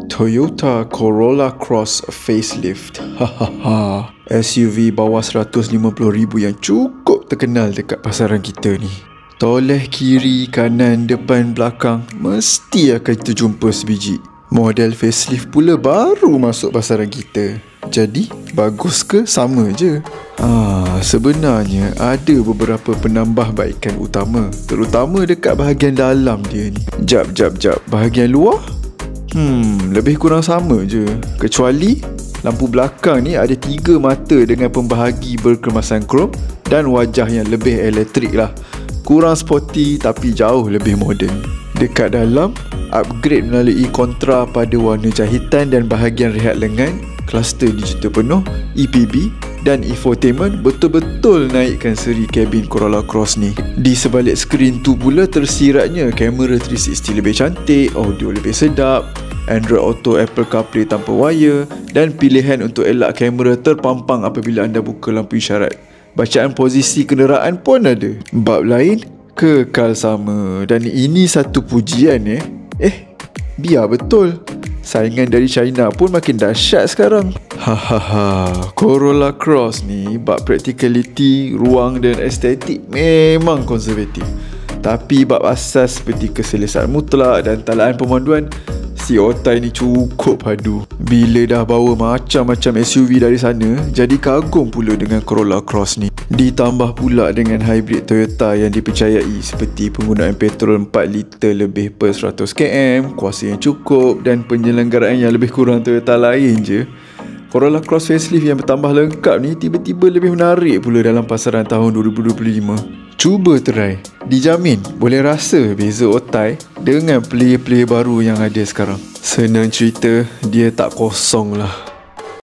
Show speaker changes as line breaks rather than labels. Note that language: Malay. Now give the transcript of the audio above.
Toyota Corolla Cross facelift. Hahaha. SUV bawah 150,000 yang cukup terkenal dekat pasaran kita ni. Toleh kiri, kanan, depan, belakang, mesti akan kita jumpa sebiji. Model facelift pula baru masuk pasaran kita. Jadi, bagus ke sama je? Sebenarnya ada beberapa penambahbaikan utama, terutama dekat bahagian dalam dia ni. Jap. Bahagian luar? Lebih kurang sama je. Kecuali lampu belakang ni ada 3 mata dengan pembahagi berkemasan krom dan wajah yang lebih elektrik lah. Kurang sporty tapi jauh lebih moden. Dekat dalam, upgrade melalui kontra pada warna jahitan dan bahagian rehat lengan, kluster digital penuh, EPB dan infotainment betul-betul naikkan seri kabin Corolla Cross ni. Di sebalik skrin tu pula tersiratnya kamera 360 lebih cantik, audio lebih sedap, Android Auto, Apple CarPlay tanpa wire dan pilihan untuk elak kamera terpampang apabila anda buka lampu isyarat. Bacaan posisi kenderaan pun ada. Bab lain kekal sama, dan ini satu pujian biar betul. Saingan dari China pun makin dahsyat sekarang. Corolla Cross ni bab practicality, ruang dan estetik memang konservatif. Tapi bab asas seperti keselesaan mutlak dan talaan pemanduan, si Otay ni cukup padu. Bila dah bawa macam-macam SUV dari sana, jadi kagum pula dengan Corolla Cross ni. Ditambah pula dengan hybrid Toyota yang dipercayai seperti penggunaan petrol 4 liter lebih per 100 km, kuasa yang cukup dan penyelenggaraan yang lebih kurang Toyota lain je. Corolla Cross facelift yang bertambah lengkap ni tiba-tiba lebih menarik pula dalam pasaran tahun 2025. Cuba try. Dijamin boleh rasa beza Otay dengan player-player baru yang ada sekarang. Senang cerita, dia tak kosong lah.